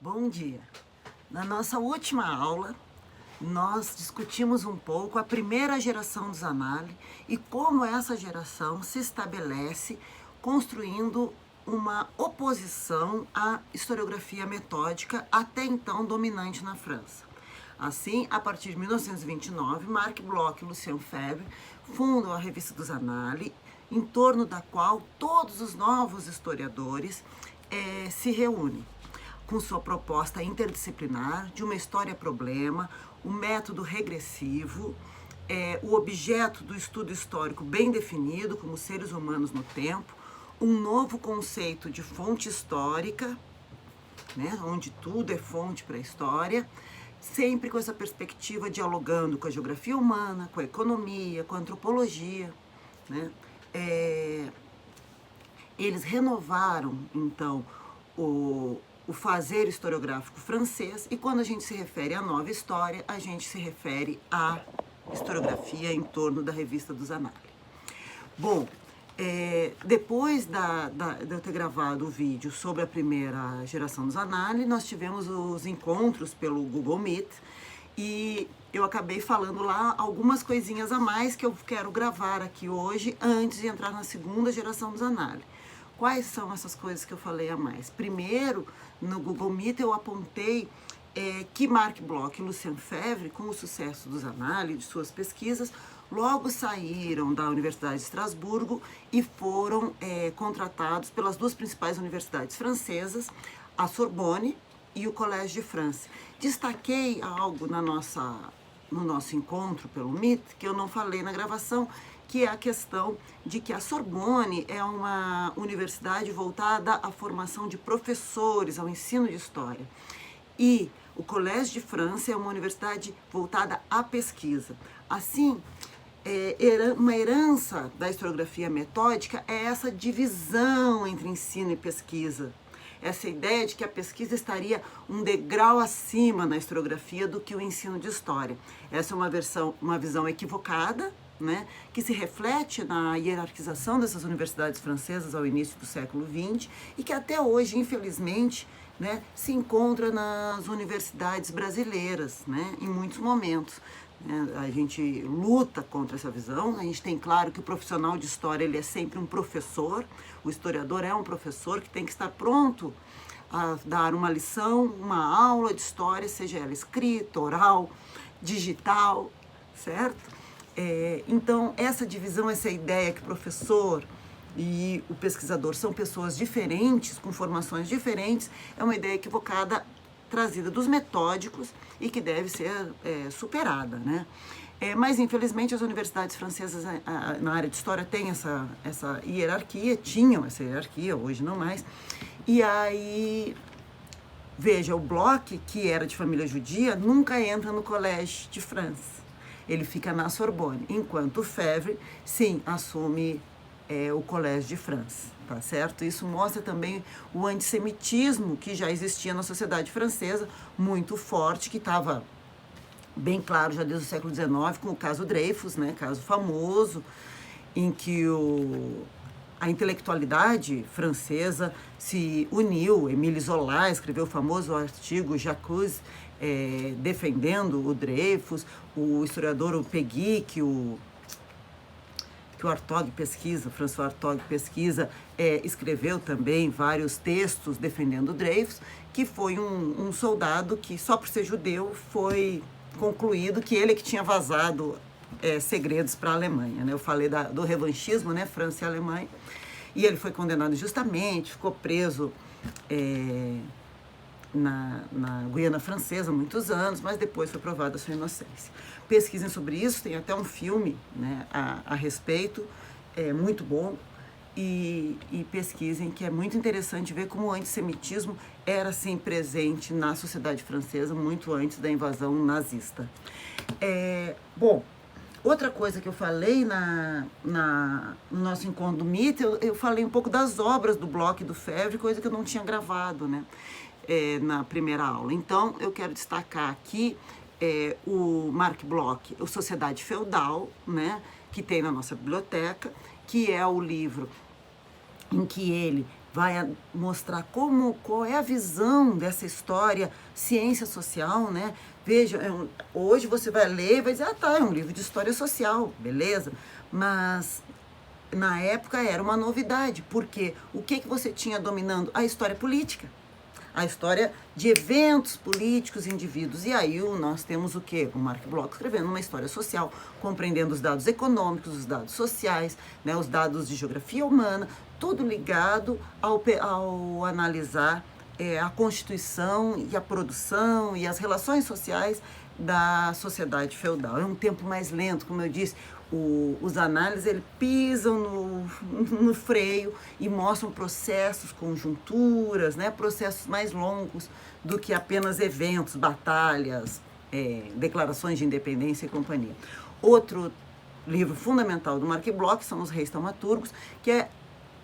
Bom dia! Na nossa última aula, nós discutimos um pouco a primeira geração do Zanalli e como essa geração se estabelece construindo uma oposição à historiografia metódica até então dominante na França. Assim, a partir de 1929, Marc Bloch e Lucien Febvre fundam a Revista do Zanalli, em torno da qual todos os novos historiadores se reúnem com sua proposta interdisciplinar de uma história-problema, o método regressivo, o objeto do estudo histórico bem definido, como seres humanos no tempo, um novo conceito de fonte histórica, né, onde tudo é fonte para a história, sempre com essa perspectiva dialogando com a geografia humana, com a economia, com a antropologia, né? Eles renovaram, então, o fazer historiográfico francês, e quando a gente se refere à nova história, a gente se refere à historiografia em torno da Revista do Zanalli. Bom, depois de eu ter gravado o vídeo sobre a primeira geração do Zanalli, nós tivemos os encontros pelo Google Meet, e eu acabei falando lá algumas coisinhas a mais que eu quero gravar aqui hoje, antes de entrar na segunda geração do Zanalli. Quais são essas coisas que eu falei a mais? Primeiro, no Google Meet eu apontei que Marc Bloch e Lucien Febvre, com o sucesso do Zanalli e de suas pesquisas, logo saíram da Universidade de Estrasburgo e foram contratados pelas duas principais universidades francesas, a Sorbonne e o Collège de France. Destaquei algo no nosso encontro pelo Meet, que eu não falei na gravação, que é a questão de que a Sorbonne é uma universidade voltada à formação de professores, ao ensino de história. E o Collège de France é uma universidade voltada à pesquisa. Assim, uma herança da historiografia metódica é essa divisão entre ensino e pesquisa. Essa ideia de que a pesquisa estaria um degrau acima na historiografia do que o ensino de história. Essa é uma visão equivocada, né, que se reflete na hierarquização dessas universidades francesas ao início do século XX e que até hoje, infelizmente, né, se encontra nas universidades brasileiras, né, em muitos momentos. A gente luta contra essa visão, a gente tem claro que o profissional de história ele é sempre um professor, o historiador é um professor que tem que estar pronto a dar uma lição, uma aula de história, seja ela escrita, oral, digital, certo? Então, essa divisão, essa ideia que o professor e o pesquisador são pessoas diferentes, com formações diferentes, é uma ideia equivocada trazida dos metódicos e que deve ser superada, né? Mas, infelizmente, as universidades francesas na área de história têm essa hierarquia, tinham essa hierarquia, hoje não mais. E aí, veja, o Bloch, que era de família judia, nunca entra no Collège de France. Ele fica na Sorbonne, enquanto o Febvre, sim, assume o Collège de France, tá certo? Isso mostra também o antissemitismo que já existia na sociedade francesa, muito forte, que estava bem claro já desde o século XIX, com o caso Dreyfus, né, caso famoso, em que a intelectualidade francesa se uniu. Émile Zola escreveu o famoso artigo J'accuse, defendendo o Dreyfus, o historiador o Péguy, que o Hartog pesquisa, François Hartog pesquisa, escreveu também vários textos defendendo o Dreyfus, que foi um soldado que, só por ser judeu, foi concluído que ele que tinha vazado segredos para a Alemanha, né? Eu falei do revanchismo, né? França e Alemanha, e ele foi condenado injustamente, ficou preso na Guiana Francesa há muitos anos, mas depois foi provada a sua inocência. Pesquisem sobre isso, tem até um filme, né, a respeito, muito bom, e pesquisem, que é muito interessante ver como o antissemitismo era, assim, presente na sociedade francesa muito antes da invasão nazista. Bom, outra coisa que eu falei no nosso encontro do Meet, eu falei um pouco das obras do Bloch e do Febvre, coisa que eu não tinha gravado, né, na primeira aula. Então, eu quero destacar aqui o Marc Bloch, o Sociedade Feudal, né, que tem na nossa biblioteca, que é o livro em que ele vai mostrar qual é a visão dessa história, ciência social, né? Veja, hoje você vai ler e vai dizer, é um livro de história social, beleza? Mas na época era uma novidade, porque o que você tinha dominando? A história política. A história de eventos políticos, indivíduos. E aí nós temos o quê? O Mark Bloch escrevendo uma história social, compreendendo os dados econômicos, os dados sociais, né, os dados de geografia humana, tudo ligado ao analisar a constituição e a produção e as relações sociais da sociedade feudal. É um tempo mais lento, como eu disse. Os análises eles pisam no freio e mostram processos, conjunturas, né, processos mais longos do que apenas eventos, batalhas, declarações de independência e companhia. Outro livro fundamental do Mark Bloch são Os Reis Taumaturgos, que é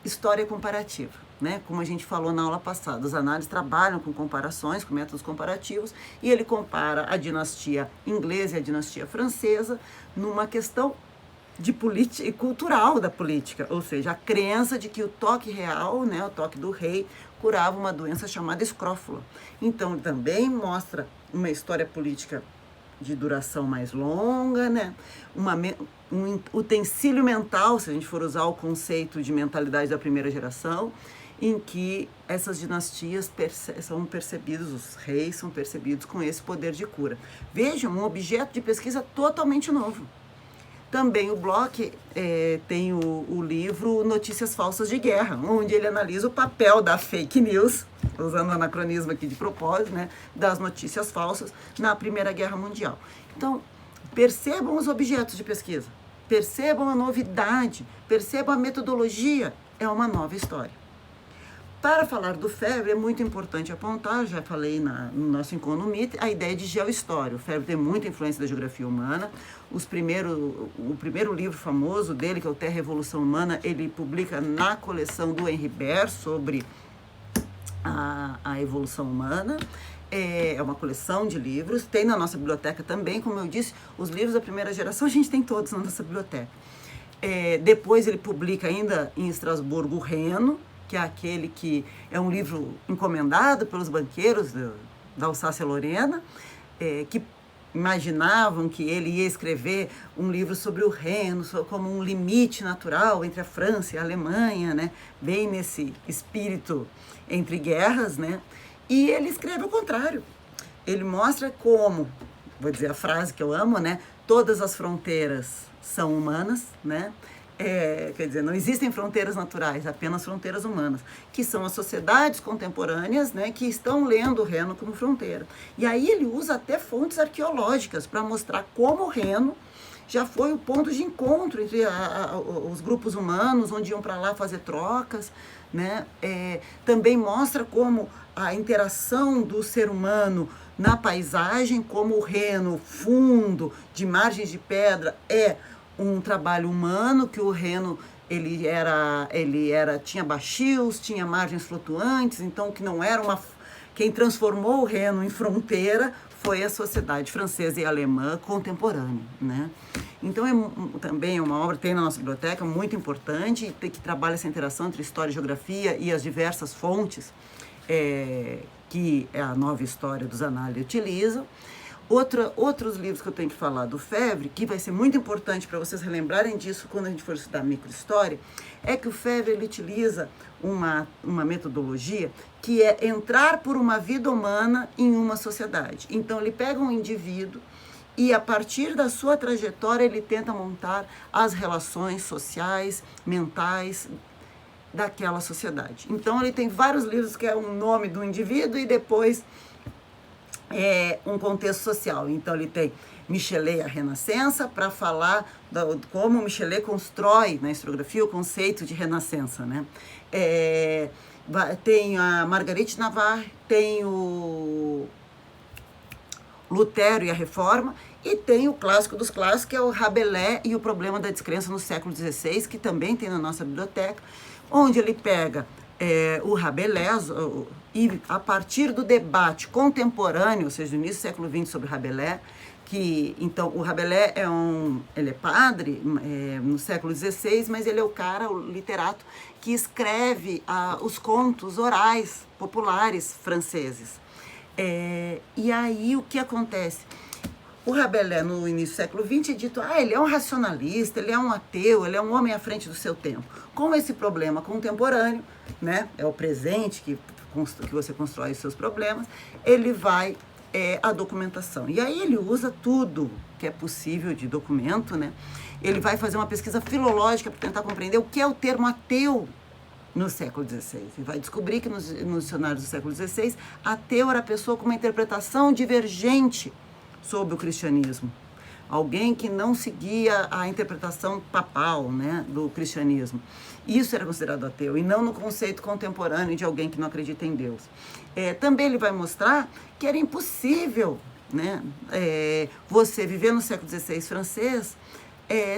história comparativa. Né? Como a gente falou na aula passada, os análises trabalham com comparações, com métodos comparativos, e ele compara a dinastia inglesa e a dinastia francesa numa questão de política e cultural da política, ou seja, a crença de que o toque real, né, o toque do rei, curava uma doença chamada escrófula. Então, também mostra uma história política de duração mais longa, né, um utensílio mental, se a gente for usar o conceito de mentalidade da primeira geração, em que essas dinastias são percebidos, os reis são percebidos com esse poder de cura. Vejam, um objeto de pesquisa totalmente novo. Também o Bloch tem o livro Notícias Falsas de Guerra, onde ele analisa o papel da fake news, usando o anacronismo aqui de propósito, né, das notícias falsas na Primeira Guerra Mundial. Então, percebam os objetos de pesquisa, percebam a novidade, percebam a metodologia, é uma nova história. Para falar do Febvre, é muito importante apontar, já falei no nosso encontro no MIT, a ideia de geohistória. O Febvre tem muita influência da geografia humana. O primeiro livro famoso dele, que é o Terra e Evolução Humana, ele publica na coleção do Henri Bergh sobre a evolução humana. É uma coleção de livros, tem na nossa biblioteca também, como eu disse, os livros da primeira geração a gente tem todos na nossa biblioteca. Depois ele publica ainda em Estrasburgo o Reno, que é aquele que é um livro encomendado pelos banqueiros da Alsácia-Lorena, que imaginavam que ele ia escrever um livro sobre o Reno, como um limite natural entre a França e a Alemanha, né? Bem nesse espírito entre guerras, né? E ele escreve o contrário. Ele mostra como, vou dizer a frase que eu amo, né? Todas as fronteiras são humanas, né? Quer dizer, não existem fronteiras naturais, apenas fronteiras humanas, que são as sociedades contemporâneas, né, que estão lendo o Reno como fronteira. E aí ele usa até fontes arqueológicas para mostrar como o Reno já foi o ponto de encontro entre os grupos humanos, onde iam para lá fazer trocas, né? Também mostra como a interação do ser humano na paisagem, como o Reno fundo, de margens de pedra, um trabalho humano, que o Reno tinha baixios, tinha margens flutuantes, então que não era quem transformou o Reno em fronteira foi a sociedade francesa e alemã contemporânea, né? Então também é uma obra que tem na nossa biblioteca muito importante, que trabalha essa interação entre história e geografia e as diversas fontes que a nova história dos análises utilizam. Outros livros que eu tenho que falar do Febvre, que vai ser muito importante para vocês relembrarem disso quando a gente for estudar microhistória, é que o Febvre ele utiliza uma metodologia que é entrar por uma vida humana em uma sociedade. Então ele pega um indivíduo e a partir da sua trajetória ele tenta montar as relações sociais, mentais daquela sociedade. Então ele tem vários livros que é o nome do indivíduo e depois um contexto social. Então ele tem Michelet e a Renascença para falar como Michelet constrói na historiografia o conceito de renascença, né? Tem a Marguerite Navarre, tem o Lutero e a Reforma, e tem o clássico dos clássicos, que é o Rabelais e o problema da descrença no século XVI, que também tem na nossa biblioteca, onde ele pega o Rabelais, e a partir do debate contemporâneo, ou seja, do início do século XX sobre Rabelais, que, então, o Rabelais ele é padre no século XVI, mas ele é o literato, que escreve os contos orais populares franceses. E aí o que acontece? O Rabelais, no início do século XX, é dito, ele é um racionalista, ele é um ateu, ele é um homem à frente do seu tempo. Como esse problema contemporâneo, né, é o presente que você constrói os seus problemas, ele vai à documentação. E aí ele usa tudo que é possível de documento, né? Ele vai fazer uma pesquisa filológica para tentar compreender o que é o termo ateu no século XVI. E vai descobrir que nos dicionários do século XVI, ateu era a pessoa com uma interpretação divergente sobre o cristianismo. Alguém que não seguia a interpretação papal, né, do cristianismo. Isso era considerado ateu, e não no conceito contemporâneo de alguém que não acredita em Deus. Também ele vai mostrar que era impossível, né, você viver no século XVI francês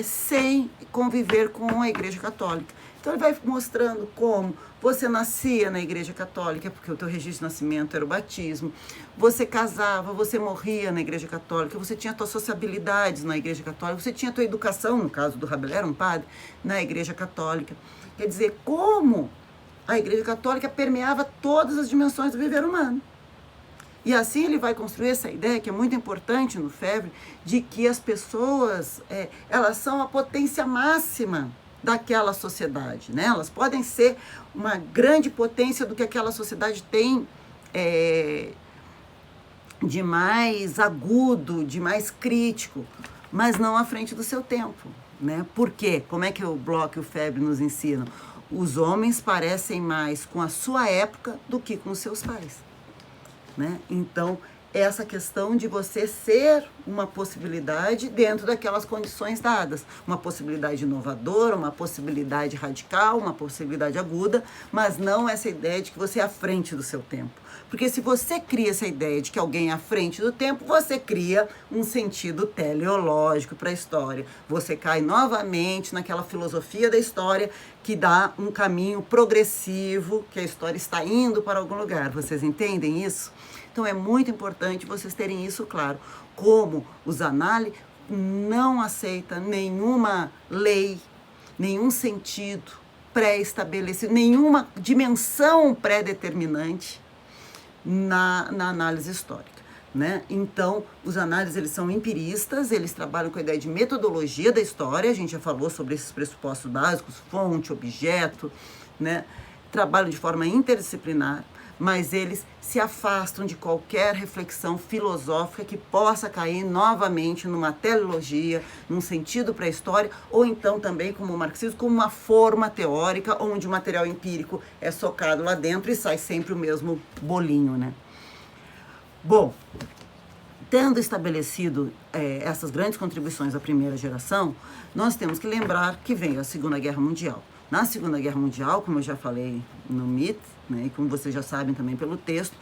sem conviver com a Igreja Católica. Então ele vai mostrando como você nascia na Igreja Católica, porque o teu registro de nascimento era o batismo, você casava, você morria na Igreja Católica, você tinha tuas sociabilidades na Igreja Católica, você tinha tua educação, no caso do Rabelais, era um padre, na Igreja Católica. Quer dizer, como a Igreja Católica permeava todas as dimensões do viver humano. E assim ele vai construir essa ideia, que é muito importante no Febvre, de que as pessoas, elas são a potência máxima daquela sociedade, né? Elas podem ser uma grande potência do que aquela sociedade tem de mais agudo, de mais crítico, mas não à frente do seu tempo, né? Por quê? Como é que o Bloch e o Febvre nos ensinam? Os homens parecem mais com a sua época do que com os seus pais, né? Então, essa questão de você ser uma possibilidade dentro daquelas condições dadas. Uma possibilidade inovadora, uma possibilidade radical, uma possibilidade aguda, mas não essa ideia de que você é à frente do seu tempo. Porque se você cria essa ideia de que alguém é à frente do tempo, você cria um sentido teleológico para a história. Você cai novamente naquela filosofia da história que dá um caminho progressivo, que a história está indo para algum lugar. Vocês entendem isso? Então, é muito importante vocês terem isso claro. Como o Zanalli não aceita nenhuma lei, nenhum sentido pré-estabelecido, nenhuma dimensão pré-determinante na análise histórica, né? Então, os análises, eles são empiristas, eles trabalham com a ideia de metodologia da história, a gente já falou sobre esses pressupostos básicos, fonte, objeto, né? Trabalham de forma interdisciplinar, mas eles se afastam de qualquer reflexão filosófica que possa cair novamente numa teleologia, num sentido para a história, ou então também, como o marxismo, como uma forma teórica, onde o material empírico é socado lá dentro e sai sempre o mesmo bolinho, né? Bom, tendo estabelecido essas grandes contribuições da primeira geração, nós temos que lembrar que veio a Segunda Guerra Mundial. Na Segunda Guerra Mundial, como eu já falei no MIT, né, e como vocês já sabem também pelo texto,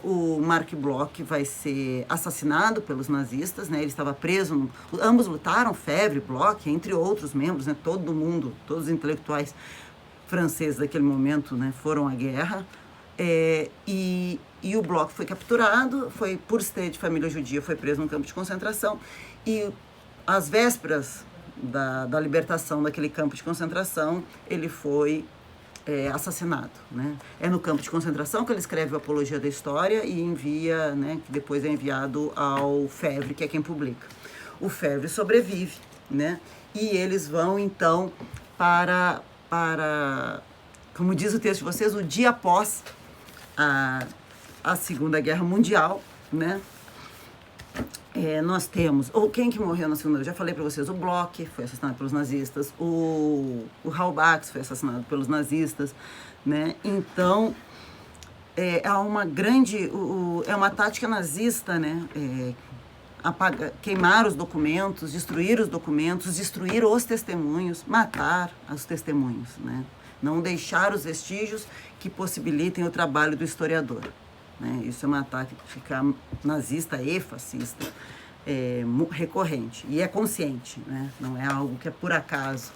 o Marc Bloch vai ser assassinado pelos nazistas, né, ele estava preso, ambos lutaram, Febvre, Bloch, entre outros membros, né, todo mundo, todos os intelectuais franceses daquele momento, né, foram à guerra, e o Bloch foi capturado, foi por ser de família judia, foi preso num campo de concentração, e às vésperas da libertação daquele campo de concentração, ele foi assassinado, né? É no campo de concentração que ele escreve o Apologia da História e envia, né, que depois é enviado ao Febvre, que é quem publica. O Febvre sobrevive, né? E eles vão, então, para como diz o texto de vocês, o dia após a Segunda Guerra Mundial, né? Nós temos, ou quem que morreu na Segunda, eu já falei para vocês, o Bloch foi assassinado pelos nazistas, o Halbach foi assassinado pelos nazistas, né? Então, é uma tática nazista, né? Queimar os documentos, destruir os testemunhos, matar os testemunhos, né? Não deixar os vestígios que possibilitem o trabalho do historiador. Né? Isso é uma tática nazista e fascista recorrente e é consciente, né? Não é algo que é por acaso.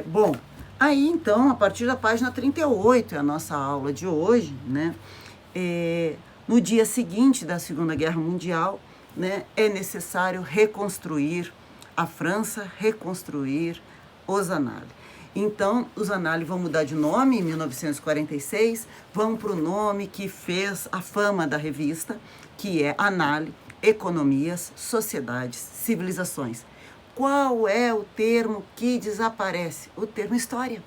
Bom, aí então, a partir da página 38, é a nossa aula de hoje, né? No dia seguinte da Segunda Guerra Mundial, né, é necessário reconstruir a França, reconstruir os Annales. Então, os Annales vão mudar de nome em 1946, vão para o nome que fez a fama da revista, que é Annales, Economias, Sociedades, Civilizações. Qual é o termo que desaparece? O termo história.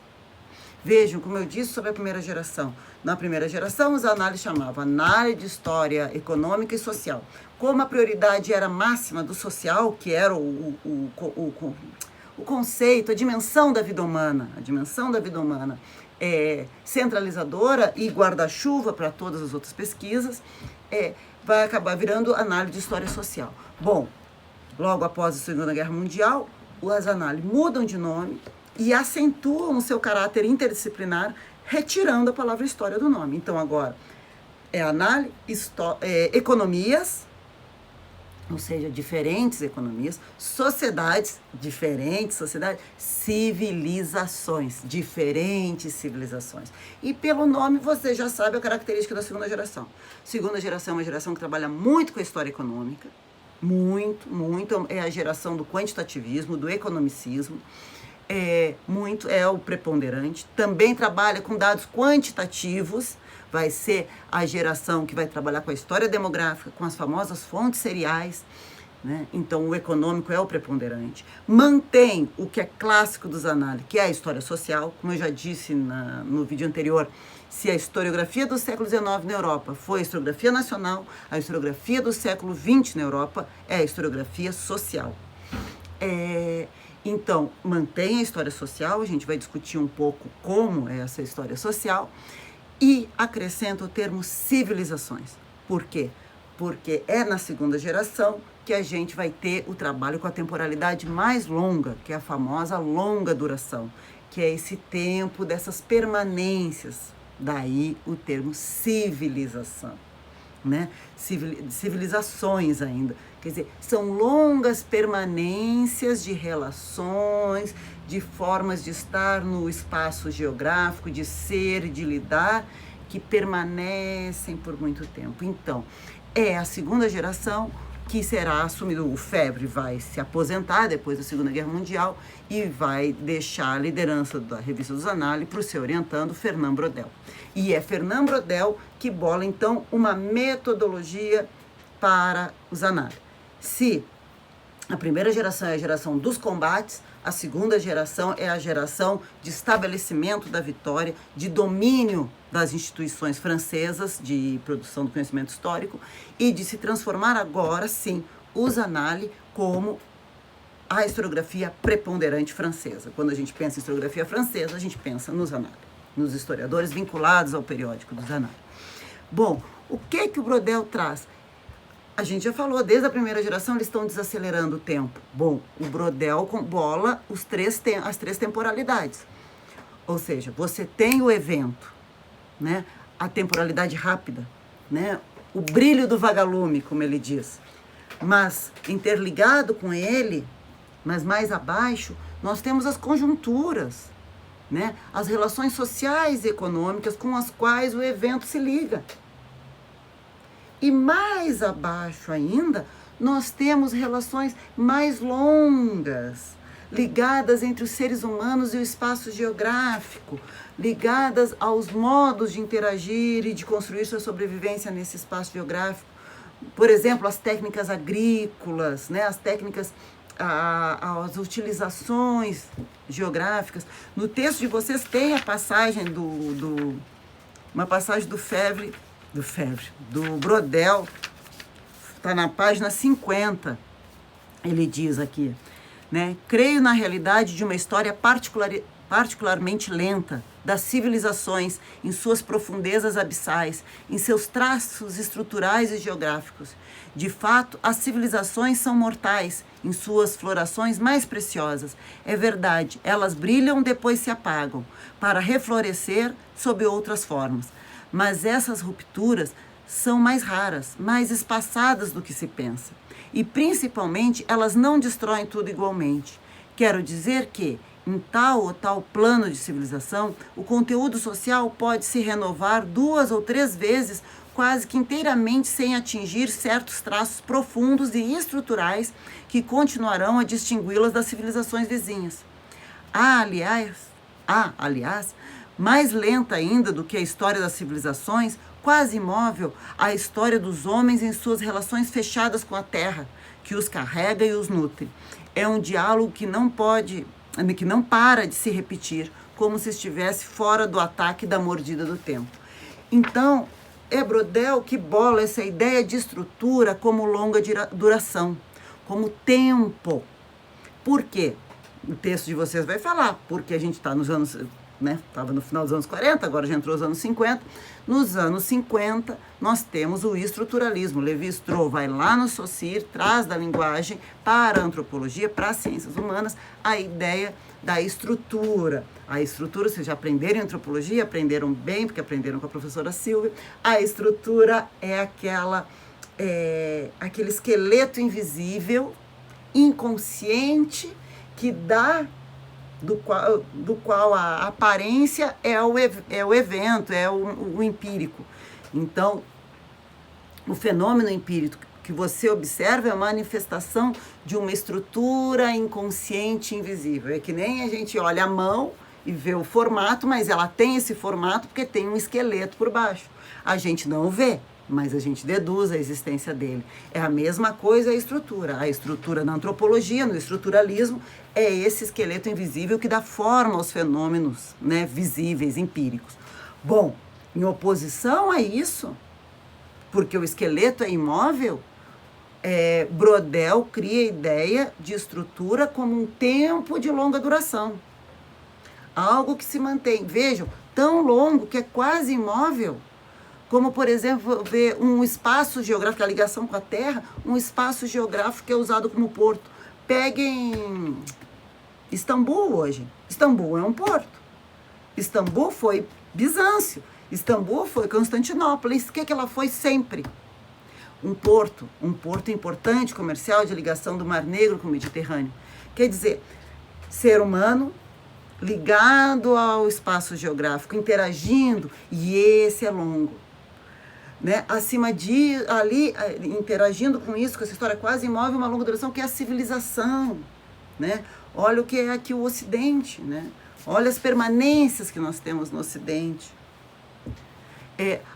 Vejam, como eu disse sobre a primeira geração. Na primeira geração, os análises chamavam análise de história econômica e social. Como a prioridade era máxima do social, que era o conceito, a dimensão da vida humana, é centralizadora e guarda-chuva para todas as outras pesquisas, vai acabar virando análise de história social. Bom, logo após a Segunda Guerra Mundial, as análises mudam de nome e acentuam o seu caráter interdisciplinar, retirando a palavra história do nome. Então, agora, é análise, economias, ou seja, diferentes economias, sociedades, diferentes sociedades, civilizações, diferentes civilizações. E pelo nome você já sabe a característica da segunda geração. Segunda geração é uma geração que trabalha muito com a história econômica, muito, é a geração do quantitativismo, do economicismo, é o preponderante, também trabalha com dados quantitativos, vai ser a geração que vai trabalhar com a história demográfica, com as famosas fontes seriais, né? Então o econômico é o preponderante, mantém o que é clássico dos análises, que é a história social, como eu já disse no vídeo anterior, se a historiografia do século XIX na Europa foi a historiografia nacional, a historiografia do século XX na Europa é a historiografia social. Então, mantém a história social, a gente vai discutir um pouco como é essa história social, e acrescenta o termo civilizações. Por quê? Porque é na segunda geração que a gente vai ter o trabalho com a temporalidade mais longa, que é a famosa longa duração, que é esse tempo dessas permanências, daí o termo civilização, né? Civilizações ainda. Quer dizer, são longas permanências de relações, de formas de estar no espaço geográfico, de ser e de lidar, que permanecem por muito tempo. Então, é a segunda geração que será assumido. O Febvre vai se aposentar depois da Segunda Guerra Mundial e vai deixar a liderança da Revista dos Análises para o seu orientando, Fernand Braudel. E é Fernand Braudel que bola, então, uma metodologia para os análises. Se a primeira geração é a geração dos combates, a segunda geração é a geração de estabelecimento da vitória, de domínio das instituições francesas de produção do conhecimento histórico e de se transformar agora, sim, os análises como a historiografia preponderante francesa. Quando a gente pensa em historiografia francesa, a gente pensa nos análises, nos historiadores vinculados ao periódico dos análises. Bom, o que o Braudel traz? A gente já falou, desde a primeira geração eles estão desacelerando o tempo. Bom, o Braudel bola as três temporalidades. Ou seja, você tem o evento, né? A temporalidade rápida, né? O brilho do vagalume, como ele diz. Mas interligado com ele, mas mais abaixo, nós temos as conjunturas, né? As relações sociais e econômicas com as quais o evento se liga. E mais abaixo ainda, nós temos relações mais longas, ligadas entre os seres humanos e o espaço geográfico, ligadas aos modos de interagir e de construir sua sobrevivência nesse espaço geográfico. Por exemplo, as técnicas agrícolas, né? As técnicas, as utilizações geográficas. No texto de vocês tem a passagem uma passagem do Braudel, está na página 50, ele diz aqui, né? Creio na realidade de uma história particularmente lenta das civilizações em suas profundezas abissais, em seus traços estruturais e geográficos. De fato, as civilizações são mortais em suas florações mais preciosas. É verdade, elas brilham, depois se apagam, para reflorescer sob outras formas. Mas essas rupturas são mais raras, mais espaçadas do que se pensa. E, principalmente, elas não destroem tudo igualmente. Quero dizer que, em tal ou tal plano de civilização, o conteúdo social pode se renovar 2 ou 3 vezes quase que inteiramente sem atingir certos traços profundos e estruturais que continuarão a distingui-las das civilizações vizinhas. Aliás, mais lenta ainda do que a história das civilizações, quase imóvel, a história dos homens em suas relações fechadas com a terra, que os carrega e os nutre. É um diálogo que não para de se repetir, como se estivesse fora do ataque da mordida do tempo. Então, é Brodel que bola essa ideia de estrutura como longa duração, como tempo. Por quê? O texto de vocês vai falar, porque a gente está nos anos, né? Estava no final dos anos 40, agora já entrou os anos 50. Nos anos 50, nós temos o estruturalismo. Lévi-Strauss vai lá no Saussure, traz da linguagem para a antropologia, para as ciências humanas, a ideia da estrutura. A estrutura, vocês já aprenderam em antropologia, aprenderam bem, porque aprenderam com a professora Silvia. A estrutura é aquele esqueleto invisível, inconsciente, que dá, do qual a aparência é o evento, é o empírico. Então, o fenômeno empírico que você observa é a manifestação de uma estrutura inconsciente invisível. É que nem a gente olha a mão e vê o formato, mas ela tem esse formato porque tem um esqueleto por baixo. A gente não o vê, mas a gente deduz a existência dele. É a mesma coisa a estrutura. A estrutura na antropologia, no estruturalismo, é esse esqueleto invisível que dá forma aos fenômenos, né, visíveis, empíricos. Bom, em oposição a isso, porque o esqueleto é imóvel, Brodel cria a ideia de estrutura como um tempo de longa duração. Algo que se mantém, vejam, tão longo que é quase imóvel, como, por exemplo, ver um espaço geográfico, a ligação com a Terra, um espaço geográfico que é usado como porto. Peguem Istambul hoje. Istambul é um porto. Istambul foi Bizâncio. Istambul foi Constantinopla. Isso que ela foi sempre. Um porto importante, comercial, de ligação do Mar Negro com o Mediterrâneo. Quer dizer, ser humano ligado ao espaço geográfico, interagindo, e esse é longo. Né? Acima de, ali, interagindo com isso, com essa história quase imóvel, uma longa duração, que é a civilização. Né? Olha o que é aqui o Ocidente, né? Olha as permanências que nós temos no Ocidente.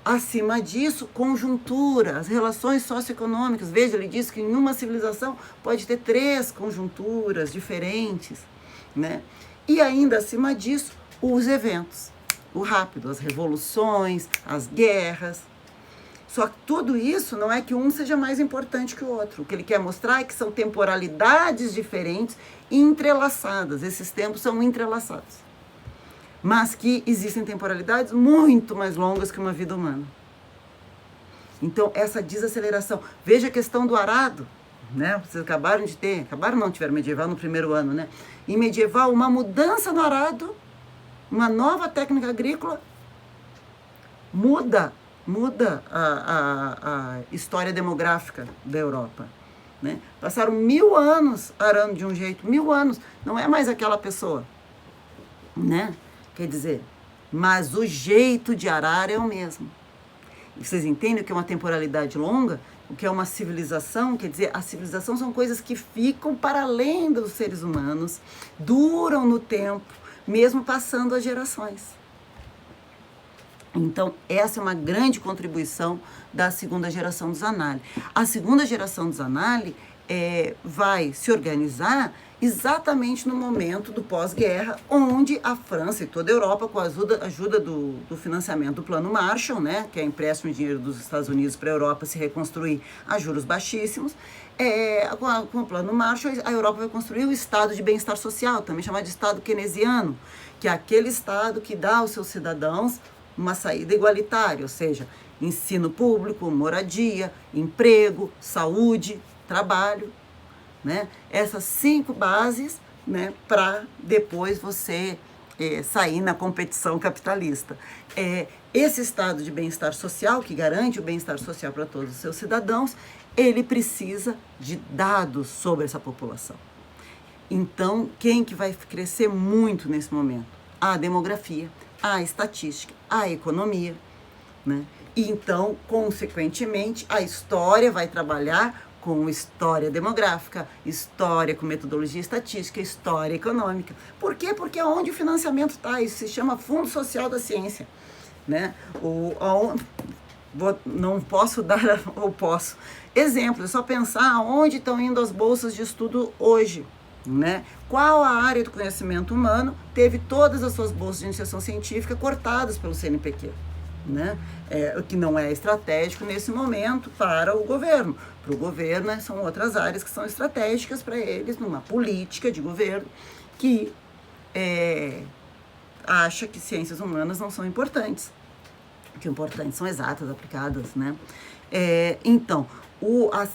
Acima disso, conjuntura, as relações socioeconômicas. Veja, ele diz que em uma civilização pode ter 3 conjunturas diferentes, né? E ainda acima disso, os eventos, o rápido, as revoluções, as guerras. Só que tudo isso não é que um seja mais importante que o outro. O que ele quer mostrar é que são temporalidades diferentes e entrelaçadas. Esses tempos são entrelaçados. Mas que existem temporalidades muito mais longas que uma vida humana. Então, essa desaceleração. Veja a questão do arado, né? Vocês acabaram de ter, tiveram medieval no primeiro ano, né? Em medieval, uma mudança no arado, uma nova técnica agrícola, muda a história demográfica da Europa. Né? Passaram 1000 anos arando de um jeito, 1000 anos, não é mais aquela pessoa. Né? Quer dizer, mas o jeito de arar é o mesmo. E vocês entendem o que é uma temporalidade longa? O que é uma civilização? Quer dizer, a civilização são coisas que ficam para além dos seres humanos, duram no tempo, mesmo passando as gerações. Então, essa é uma grande contribuição da segunda geração dos Zanalli. A segunda geração dos Zanalli vai se organizar exatamente no momento do pós-guerra, onde a França e toda a Europa, com a ajuda do financiamento do Plano Marshall, né, que é empréstimo de dinheiro dos Estados Unidos para a Europa se reconstruir a juros baixíssimos, com o Plano Marshall, a Europa vai construir o Estado de Bem-Estar Social, também chamado de Estado keynesiano, que é aquele Estado que dá aos seus cidadãos uma saída igualitária, ou seja, ensino público, moradia, emprego, saúde, trabalho, né? Essas 5 bases, né, para depois você sair na competição capitalista. Esse estado de bem-estar social, que garante o bem-estar social para todos os seus cidadãos, ele precisa de dados sobre essa população. Então, quem que vai crescer muito nesse momento? A demografia, a estatística, a economia, né? E então, consequentemente, a história vai trabalhar com história demográfica, história com metodologia estatística, história econômica. Por quê? Porque é onde o financiamento está. Isso se chama Fundo Social da Ciência, né? Não posso dar, ou posso. Exemplo, é só pensar aonde estão indo as bolsas de estudo hoje, né? Qual a área do conhecimento humano teve todas as suas bolsas de iniciação científica cortadas pelo CNPq, né? O que não é estratégico nesse momento para o governo. Para o governo, né, são outras áreas que são estratégicas para eles, numa política de governo que acha que ciências humanas não são importantes. O que é importante são exatas, aplicadas, né? Então,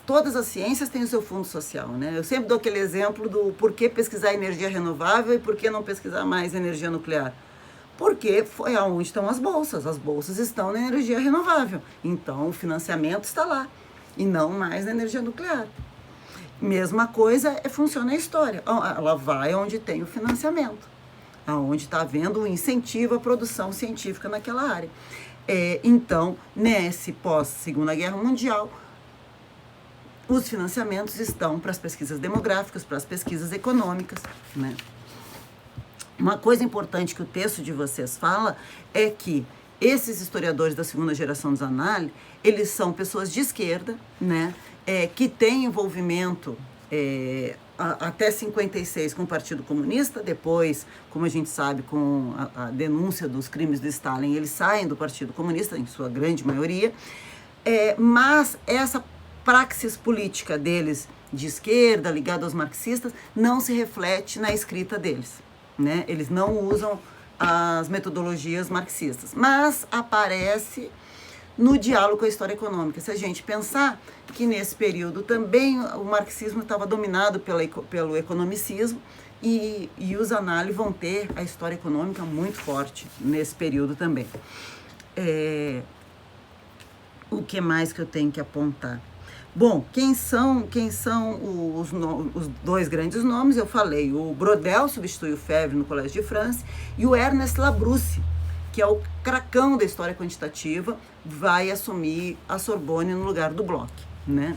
todas as ciências têm o seu fundo social, né? Eu sempre dou aquele exemplo do por que pesquisar energia renovável e por que não pesquisar mais energia nuclear. Porque foi aonde estão as bolsas estão na energia renovável, então o financiamento está lá, e não mais na energia nuclear. Mesma coisa funciona a história, ela vai onde tem o financiamento, aonde está havendo um incentivo à produção científica naquela área. Então, nesse pós-Segunda Guerra Mundial, os financiamentos estão para as pesquisas demográficas, para as pesquisas econômicas, né? Uma coisa importante que o texto de vocês fala é que esses historiadores da segunda geração dos Análise, eles são pessoas de esquerda, né? Que têm envolvimento até 56 com o Partido Comunista, depois, como a gente sabe, com a denúncia dos crimes de Stalin, eles saem do Partido Comunista, em sua grande maioria, mas essa praxis política deles de esquerda, ligada aos marxistas, não se reflete na escrita deles, né? Eles não usam as metodologias marxistas, mas aparece no diálogo com a história econômica. Se a gente pensar que nesse período também o marxismo estava dominado pelo economicismo e os análises vão ter a história econômica muito forte nesse período também. O que mais que eu tenho que apontar? Bom, quem são os dois grandes nomes? Eu falei, o Brodel substitui o Febvre no Collège de France e o Ernest Labrousse, que é o cracão da história quantitativa, vai assumir a Sorbonne no lugar do Bloch, né?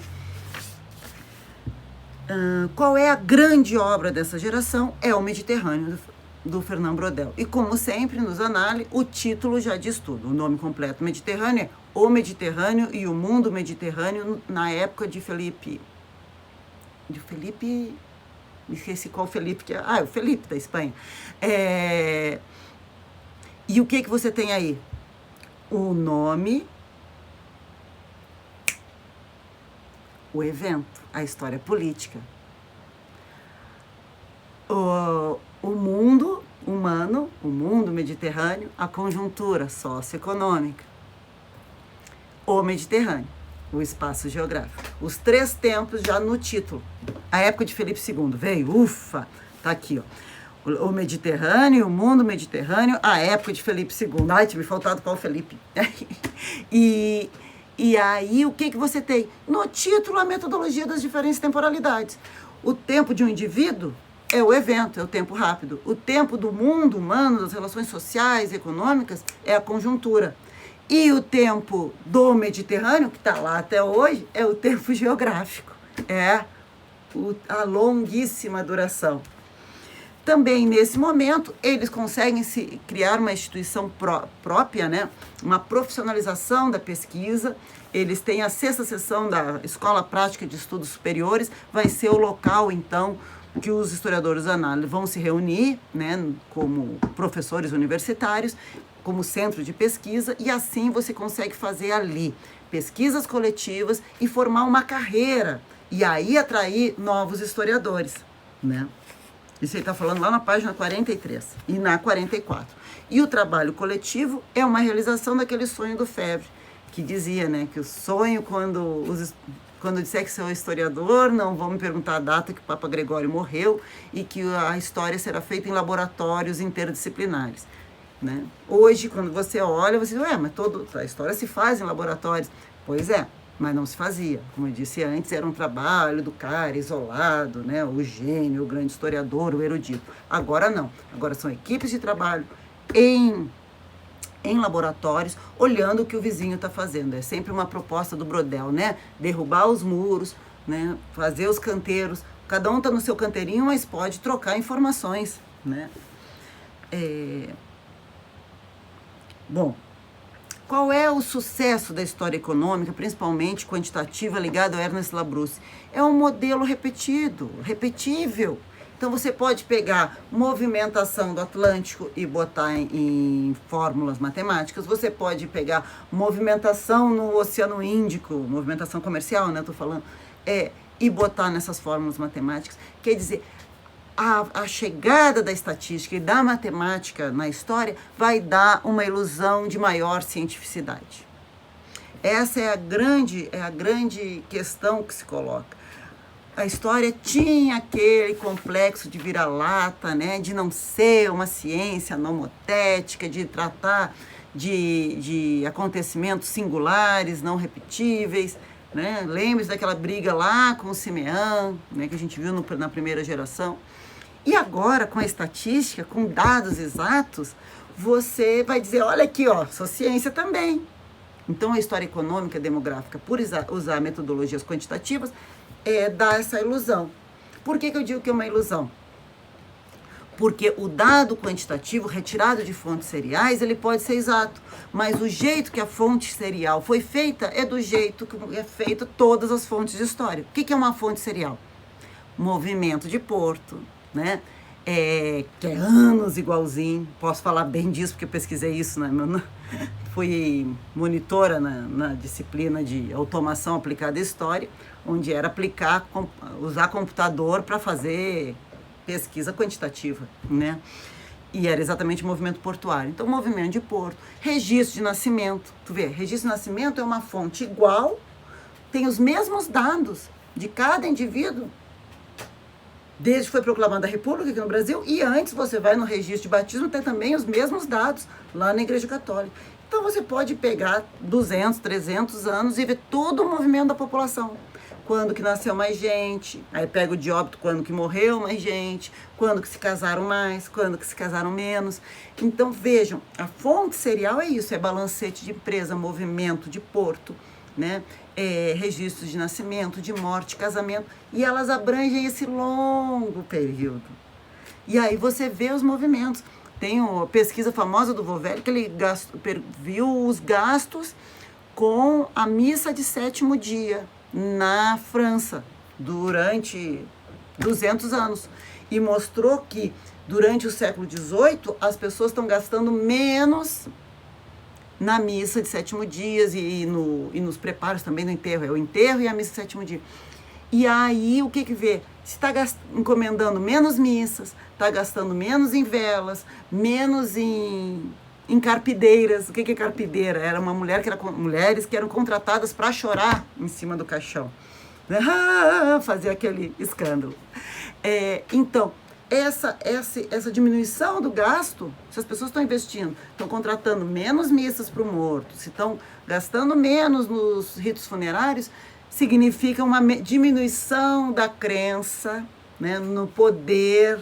Qual é a grande obra dessa geração? É o Mediterrâneo, do Fernand Brodel. E como sempre, nos análises, o título já diz tudo. O nome completo Mediterrâneo é O Mediterrâneo e o Mundo Mediterrâneo na época de Felipe... Me esqueci qual Felipe que é. O Felipe da Espanha. E o que você tem aí? O nome, o evento, a história política, o mundo humano, o mundo mediterrâneo, a conjuntura socioeconômica, o Mediterrâneo, o espaço geográfico. Os três tempos já no título. A época de Felipe II veio, ufa, tá aqui, ó. O Mediterrâneo, o mundo mediterrâneo, a época de Felipe II. Ai, tinha me faltado qual Felipe. E aí, o que você tem? No título, a metodologia das diferentes temporalidades. O tempo de um indivíduo é o evento, é o tempo rápido. O tempo do mundo humano, das relações sociais e econômicas, é a conjuntura. E o tempo do Mediterrâneo, que está lá até hoje, é o tempo geográfico. A longuíssima duração. Também, nesse momento, eles conseguem criar uma instituição própria, né? Uma profissionalização da pesquisa. Eles têm a 6ª sessão da Escola Prática de Estudos Superiores, vai ser o local, então, que os historiadores da análise vão se reunir, né? Como professores universitários, como centro de pesquisa, e assim você consegue fazer ali pesquisas coletivas e formar uma carreira, e aí atrair novos historiadores, né? Isso ele está falando lá na página 43 e na 44. E o trabalho coletivo é uma realização daquele sonho do Febvre, que dizia, né, que o sonho, quando disser que sou historiador, não vão me perguntar a data que o Papa Gregório morreu e que a história será feita em laboratórios interdisciplinares, né? Hoje, quando você olha, você diz, mas a história se faz em laboratórios. Pois é, mas não se fazia. Como eu disse antes, era um trabalho do cara isolado, né? O gênio, o grande historiador, o erudito. Agora não. Agora são equipes de trabalho em em laboratórios, olhando o que o vizinho está fazendo. É sempre uma proposta do Brodel, né? Derrubar os muros, né? Fazer os canteiros. Cada um está no seu canteirinho, mas pode trocar informações, né? Bom, qual é o sucesso da história econômica, principalmente quantitativa, ligado a Ernest Labrousse? É um modelo repetido, repetível. Então você pode pegar movimentação do Atlântico e botar em fórmulas matemáticas, você pode pegar movimentação no Oceano Índico, movimentação comercial, né, estou falando, e botar nessas fórmulas matemáticas. Quer dizer, a chegada da estatística e da matemática na história vai dar uma ilusão de maior cientificidade. Essa é a grande questão que se coloca. A história tinha aquele complexo de vira-lata, né, de não ser uma ciência nomotética, de tratar de acontecimentos singulares, não repetíveis, né? Lembre-se daquela briga lá com o Simeão, né, que a gente viu na primeira geração. E agora, com a estatística, com dados exatos, você vai dizer, olha aqui, ó, sou ciência também. Então, a história econômica demográfica, por usar metodologias quantitativas, dá essa ilusão. Por que eu digo que é uma ilusão? Porque o dado quantitativo retirado de fontes seriais, ele pode ser exato, mas o jeito que a fonte serial foi feita é do jeito que é feita todas as fontes de história. O que é uma fonte serial? Movimento de porto, né? Que é anos igualzinho, posso falar bem disso porque eu pesquisei isso, né? Fui monitora na disciplina de automação aplicada à história, onde era usar computador para fazer pesquisa quantitativa, né? E era exatamente movimento portuário. Então, movimento de porto, registro de nascimento. Tu vê, registro de nascimento é uma fonte igual, tem os mesmos dados de cada indivíduo, desde que foi proclamada a República aqui no Brasil, e antes você vai no registro de batismo, tem também os mesmos dados lá na Igreja Católica. Então você pode pegar 200, 300 anos e ver todo o movimento da população. Quando que nasceu mais gente, aí pega o de óbito, quando que morreu mais gente, quando que se casaram mais, quando que se casaram menos. Então vejam, a fonte serial é isso, é balancete de empresa, movimento de porto, né? Registros de nascimento, de morte, casamento, e elas abrangem esse longo período. E aí você vê os movimentos. Tem a pesquisa famosa do Vovelli, que ele viu os gastos com a missa de sétimo dia na França durante 200 anos. E mostrou que durante o século XVIII as pessoas estão gastando menos na missa de sétimo dias e nos preparos também do enterro. É o enterro e a missa de sétimo dia. E aí o que vê? Se está encomendando menos missas, está gastando menos em velas, menos em carpideiras. O que é carpideira? Era uma mulheres que eram contratadas para chorar em cima do caixão. Fazer aquele escândalo. Então, essa diminuição do gasto, se as pessoas estão investindo, estão contratando menos missas para o morto, se estão gastando menos nos ritos funerários, significa uma diminuição da crença, né, no poder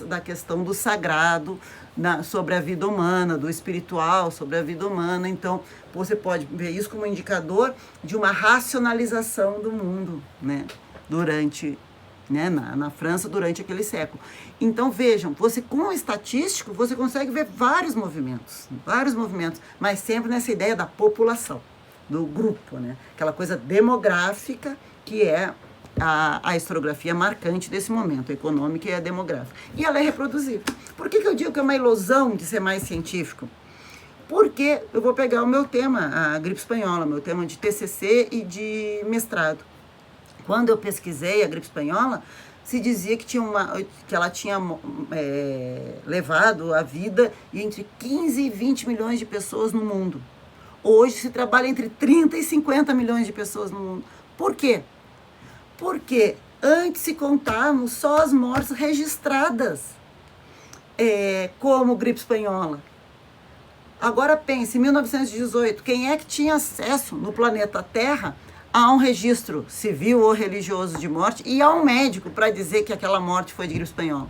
da questão do sagrado sobre a vida humana, do espiritual sobre a vida humana. Então, você pode ver isso como indicador de uma racionalização do mundo, né, na França durante aquele século. Então, vejam, você com o estatístico, você consegue ver vários movimentos, mas sempre nessa ideia da população, do grupo, né? Aquela coisa demográfica que é a historiografia marcante desse momento, a econômica e a demográfica. E ela é reproduzível. Por que eu digo que é uma ilusão de ser mais científico? Porque eu vou pegar o meu tema, a gripe espanhola, meu tema de TCC e de mestrado. Quando eu pesquisei a gripe espanhola, se dizia que ela tinha levado a vida entre 15 e 20 milhões de pessoas no mundo. Hoje se trabalha entre 30 e 50 milhões de pessoas no mundo. Por quê? Porque antes se contavam só as mortes registradas como gripe espanhola. Agora pense, em 1918, quem é que tinha acesso no planeta Terra a um registro civil ou religioso de morte e a um médico para dizer que aquela morte foi de gripe espanhola?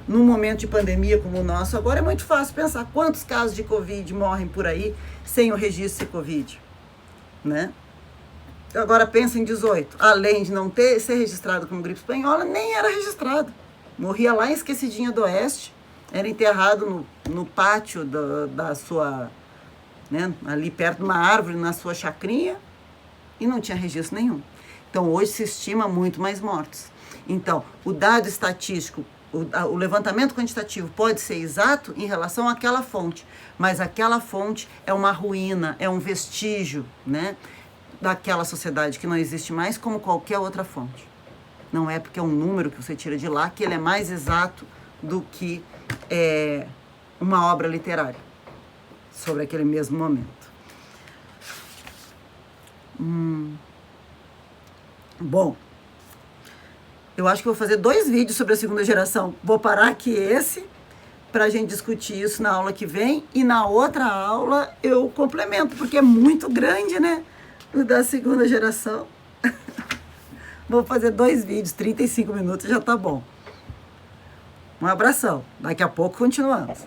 num momento de pandemia como o nosso, agora é muito fácil pensar quantos casos de Covid morrem por aí sem o registro ser Covid, né? Agora pensa em 18, além de não ser registrado como gripe espanhola, nem era registrado. Morria lá em Esquecidinha do Oeste, era enterrado no pátio da sua, né, ali perto de uma árvore, na sua chacrinha, e não tinha registro nenhum. Então, hoje se estima muito mais mortos. Então, o dado estatístico, o levantamento quantitativo pode ser exato em relação àquela fonte, mas aquela fonte é uma ruína, é um vestígio, né, daquela sociedade que não existe mais como qualquer outra fonte. Não é porque é um número que você tira de lá que ele é mais exato do que uma obra literária sobre aquele mesmo momento. Bom, eu acho que vou fazer 2 vídeos sobre a segunda geração. Vou parar aqui esse para a gente discutir isso na aula que vem, e na outra aula eu complemento, porque é muito grande, né? O da segunda geração. Vou fazer 2 vídeos, 35 minutos já tá bom. Um abração. Daqui a pouco continuamos.